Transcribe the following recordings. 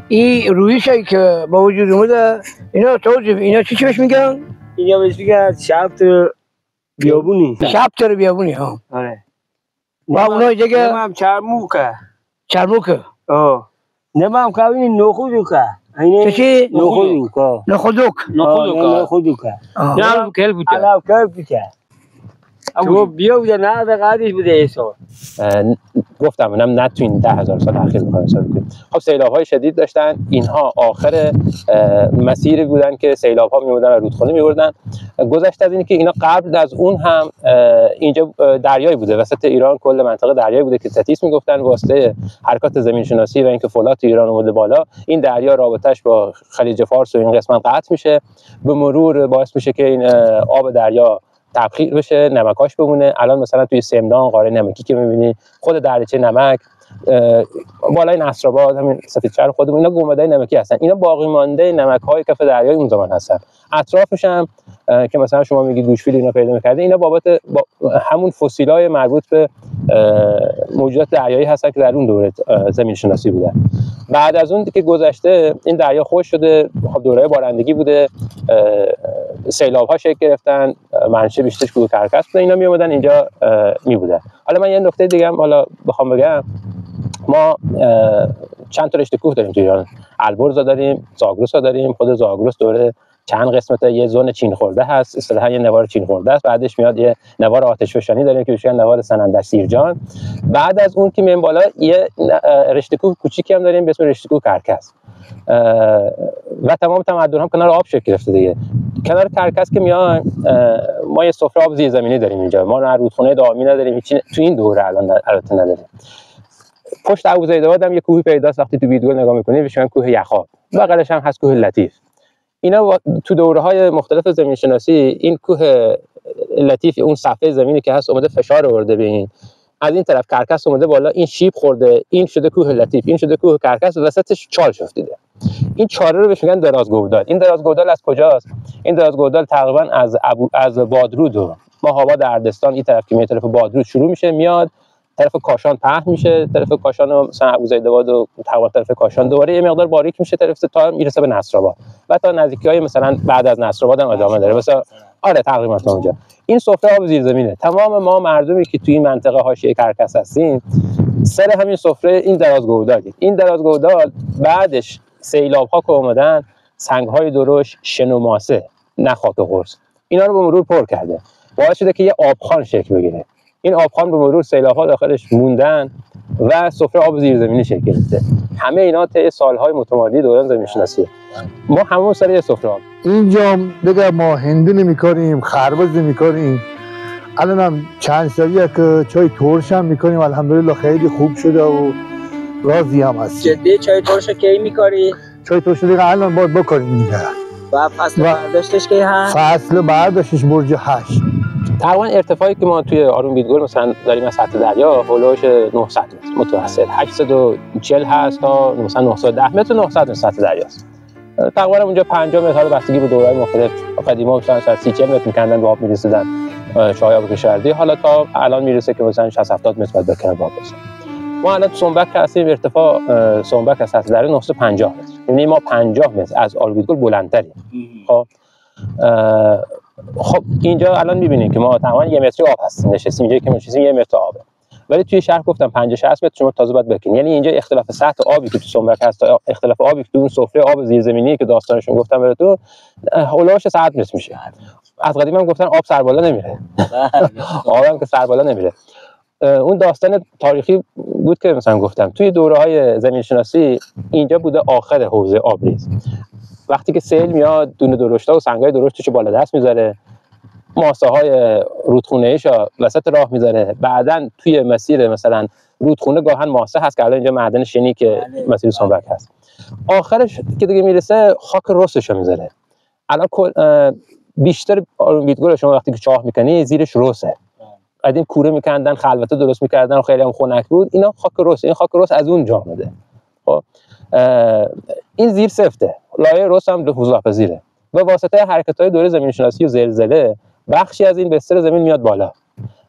این رویشایی که با وجود اومده اینا توضیح اینا چی بهش میگن؟ اینا بهش میگن شبتر بیابونی. شبتر بیابونی ها. آره. و اونای دیگه نمام چرموکه. چرموکه. نمام که این نخودوکه. چی؟ نخودوکه. نخودوکه. نام کل بوده. علم کل بوده. تو بیا بوده نه به قدیش بوده ایسا. گفتم اونم نه تو این 10,000 سال اخیر میخوایم حساب کنیم. خب سیلاب‌های شدید داشتن. اینها آخر مسیری بودن که سیلاب‌ها میومدن و رودخانه میوردن. گذشته از اینه که اینا قبل از اون هم اینجا دریایی بوده. وسط ایران کل منطقه دریایی بوده که تتیس میگفتن. واسطه حرکات زمین شناسی و اینکه فولاد ایران اومده بالا، این دریا رابطش با خلیج فارس و این قسمت قطع میشه. به مرور باعث میشه که این آب دریا تبخیر بشه، نمکاش بمونه. الان مثلا توی سمنان قاره نمکی که می‌بینی، خود دریاچه نمک، بالای نصرآباد، همین سفیدچر خودمون، اینا گنبدهای نمکی هستن. اینا باقی مانده نمک‌های کف دریای اون زمان هستن. اطرافش هم که مثلا شما میگید گوشفیل اینا پیدا می‌کردین، اینا بابت همون فسیلای مربوط به موجودات دریایی هستن که در اون دوره زمین شناسی بودن. بعد از اون که گذشته این دریا خشک شده، خب دوره بارندگی بوده، سیلاب‌ها شکل گرفتن، منشه بیشترش کوه کرکس بوده، اینا میومدن اینجا میبودن. حالا من یه نکته دیگه هم حالا بخوام بگم، ما چند تا رشته کوه داریم تو ایران. البرز داریم، زاگرس داریم. خود زاگرس دوره چند قسمته، یه زون چین خورده هست، اصطلاحاً یه نوار چین خورده است. بعدش میاد یه نوار آتشفشانی داریم که بهش میگن نوار سنندج سیرجان. بعد از اون که میایم بالا یه رشته کوه کوچیکی هم داریم به اسم رشته کوه کرکس. و تمام تمدن هم کنار آب شکل گرفته دیگه. کنار کرکس که میایم ما یه سفره آب زیرزمینی داریم اینجا. ما نه رودخونه دائمی نداریم، هیچ تو این دوره الان البته نداریم. پشت ابوزیدآباد هم یه کوه پیداست، وقتی تو ویدیو نگاه می‌کنید بهش میگن کوه یخاب. بغلش هم هست کوه لطیف. اینا تو دوره‌های مختلف زمین شناسی این کوه لطیف، اون صفحه زمینی که هست اومده فشار آورده به این، از این طرف کرکس اومده بالا، این شیب خورده، این شده کوه لطیف، این شده کوه کرکس، وسطش چال شفتیده. این چاره رو بهش میگن درازگودال. این درازگودال از کجاست؟ این درازگودال تقریبا از بادرود و ماهآباد اردستان این طرف که میاد طرف بادرود شروع میشه، میاد طرف کاشان پهن میشه، طرف کاشان و مثلا ابوزیدآباد و طرف کاشان دوباره یه مقدار باریک میشه طرف تا میرسه به نصرآباد و تا نزدیکی‌های مثلا بعد از نصرآباد هم ادامه داره. مثلا آره تقریبا تا اونجا این سفره آب زیرزمینه. تمام ما مردمی که توی این منطقه حاشیه کرکس هستیم سر همین سفره این درازگودالی. این درازگودال بعدش سیلاب‌ها که اومدن، سنگ‌های درشت، شن و ماسه، نه خاک قرص، اینا رو به مرور پر کرده. باعث شده که یه آبخوان شکل بگیره. این آبخوان به مرور سیلاب‌ها داخلش موندن و سفره آب زیرزمینی شکل گرفته. همه اینا طی سال‌های متمادی دوران زمین‌شناسیه. ما همون سر یه سفره آب. اینجا دیگه ما هندو نمی‌کنیم، خربز نمی‌کنیم. الانم چند سالیه که چای ترش هم می‌کنیم، الحمدلله خیلی خوب شده و راضی هم هستیم. جدی چای ترش کی می‌کاری؟ چای ترش دیگه الان باید بکنیم دیگه. و فصل برداشتش کی هست؟ فصل برداشتش برج 8. تقریبا ارتفاعی که ما توی آروم بیدگل مثلا داریم از سطح دریا هولوش 900 متر متوسط، 840 هست تا مثلا 910 متر 900 متر سطح دریاست. تقریبا اونجا 50 متر بستگی به دوره‌های مختلف. قدیما مثلا 30 متر می‌کندن به آب می‌رسیدن چای آب کشاورزی، حالا تا الان میرسه که مثلا 60 70 متر بعد بکنه آب برسه. ما الان سنبک هستیم، ارتفاع سنبک از سطح دریا 950 متر. یعنی ما 50 متر از آروم بیدگل بلندتریم. خب اینجا الان می‌بینید که ما تقریبا 1 متر آب هستیم، نشستیم اینجا که نشستیم 1 متر آبه. ولی توی شهر گفتم 50 60 متر شما تازه باید بکنید. یعنی اینجا اختلاف سطح آبی که تو سنبک هست تا اختلاف آبی که تو اون سفره آب زیرزمینی که داستانشون گفتم براتون هولوش 100 متر میشه. از قدیم هم گفتن آب سر بالا نمیره. آب هم که سر بالا نمیره. اون داستان تاریخی بود که مثلا گفتم توی دوره‌های زمین شناسی اینجا بوده آخر حوزه آبریز. وقتی که سیل میاد دونه درشتا و سنگای درشت توش بالا دست میذاره، ماسه‌های رودخونه‌ایش وسط راه میذاره. بعدن توی مسیر مثلا رودخونه گاهن ماسه هست که الان اینجا معدن شنی که مسیر سنبک هست. آخرش که دیگه میرسه خاک رسشو میذاره. الان بیشتر آروم بیدگل شما وقتی که چاه میکنی زیرش رسه. قدیم کوره میکندن، خلوته درست میکردن و خیلی هم خنک بود. اینا خاک رس، این خاک رس از اون جا اومده. خب این زیر سفته. لایه رست هم حضورپذیره. به واسطه حرکت‌های دوره زمین‌شناسی و زلزله بخشی از این بستر زمین میاد بالا.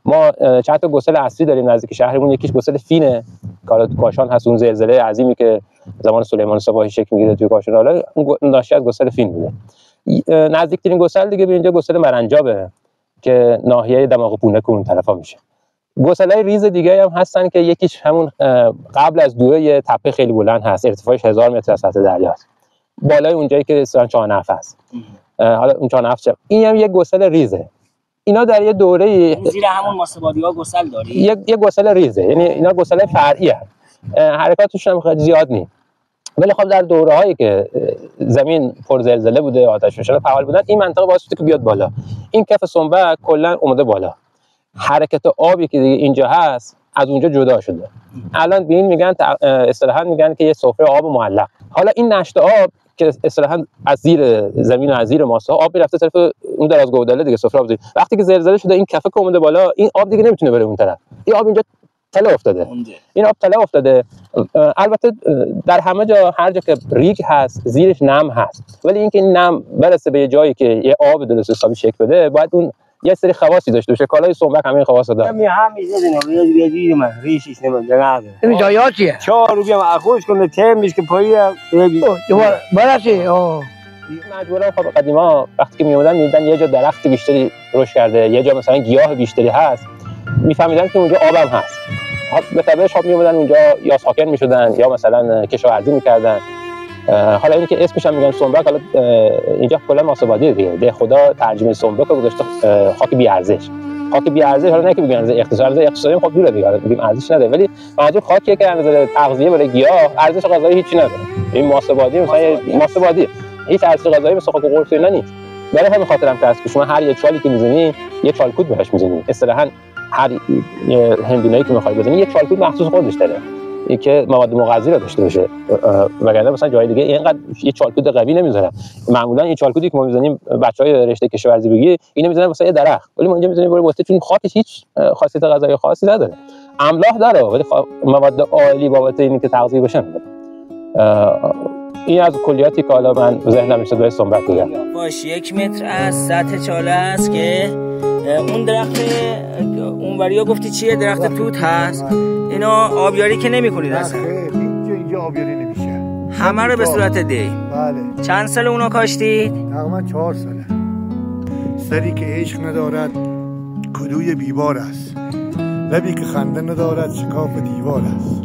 ما چند تا گسل اصلی داریم نزدیک شهرمون. یکیش گسل فینه که کاشان هست، اون زلزله عظیمی که زمان سلیمان صباحی شکل میگیره توی کاشان، حالا اون ناشی از گسل فین بوده. نزدیکترین گسل دیگه به اینجا گسل مرنجابه که ناحیه دماغ پونک اون طرفا میشه. گسل‌های ریز دیگه هم هستن که یکیش همون قبل از دوره یه تپه خیلی بلند هست، ارتفاعش 1000 متر از سطح دریاست، بالای اونجایی که اصلا چهارنفس است. حالا اون چهارنفس این هم یک گسل ریزه. اینا در یه دوره زیر همون ماسه‌بادی‌ها گسل داری؟ یک گسل ریزه، یعنی اینا گسل فرعی هست، حرکاتش هم خیلی زیاد نیست، ولی خب در دوره‌هایی که زمین پر زلزله بوده، آتش فشان فعال بودن، این منطقه باعث شده که بیاد بالا. این کف سنبه کلا اومده بالا، حرکت آبی که دیگه اینجا هست از اونجا جدا شده. الان به این میگن اصطلاحاً میگن که یه سفره آب معلق. حالا این نشت آب که اصطلاحاً از زیر زمین و از زیر ماسه آب میرفته طرف اون درازگوداله دیگه، سفره آب زیر. وقتی که زلزله شده این کفه که اومده بالا، این آب دیگه نمیتونه بره اون طرف، این آب اینجا تله افتاده. این آب تله افتاده. البته در همه جا، هر جا که ریگ هست زیرش نم هست، ولی اینکه این نم برسه به یه جایی که یه آب درست حسابی شکل بده، باید اون یه سری خواصی داشته باشه. کالای سنبک همین خواص داره. همین دیدم من ریشش نمیاد. این جایاتیه. 4 روز ما خوش کنه تیم میشه که پایی دوباره برسی. مجبورا خب قدیما وقتی که میومدن میدیدن یه جا درخت بیشتری رشد کرده، یه جا مثلا گیاه بیشتری هست، میفهمیدن که اونجا آبم هست. به طبعش خب میومدن اونجا یا ساکن میشدن یا مثلا کشاورزی میکردن. حالا اینی که اسمش هم میگن سنبک، حالا اینجا کلا ماسه‌بادی دیگه، ده خدا ترجمه سنبک رو گذاشته خاک بی ارزش. خاک بی ارزش، حالا نه که بگن اقتصادی خب دوره دیگه، بگیم ارزش نداره، ولی منظور خاکیه که از نظر تغذیه برای گیاه ارزش غذایی هیچی نداره. این ماسه‌بادی مثلا ماسه‌بادی هیچ ارزش غذایی مثل خاک قرصی نیست. برای همین خاطر هم که شما هر یک چالی که می‌زنی یه چالکوت بهش می‌زنی. اصطلاحاً هر هندونه‌ای که می‌خوای بزنی یک چالکوت مخصوص خودش داره که مواد مغذی رو داشته باشه، وگرنه مثلا جای دیگه اینقدر یه چالکوت قوی نمیذارن. معمولا این چالکوتی که ما می‌زنیم بچهای رشته کشاورزی بگی اینو می‌زنن واسه درخت، ولی ما اینجا می‌زنیم واسه چون خاکش هیچ خاصیت غذایی خاصی نداره. املاح داره ولی مواد عالی بابت اینی که تغذیه بشه. این از کلیاتی که حالا من ذهنم میشه دوی سنبک بگم. باش 1 متر از سطح چاله است که اون درخت اونوریا گفتی چیه؟ درخت توت هست. اینا آبیاری که نمی‌کنید اصلا؟ اینجا آبیاری نمیشه. همه رو به صورت دی. بله. چند سال اونا کاشتید؟ تقریبا 4 ساله. سری که عشق ندارد کدوی بیبار است، لبی که خنده ندارد شکاف دیوار است.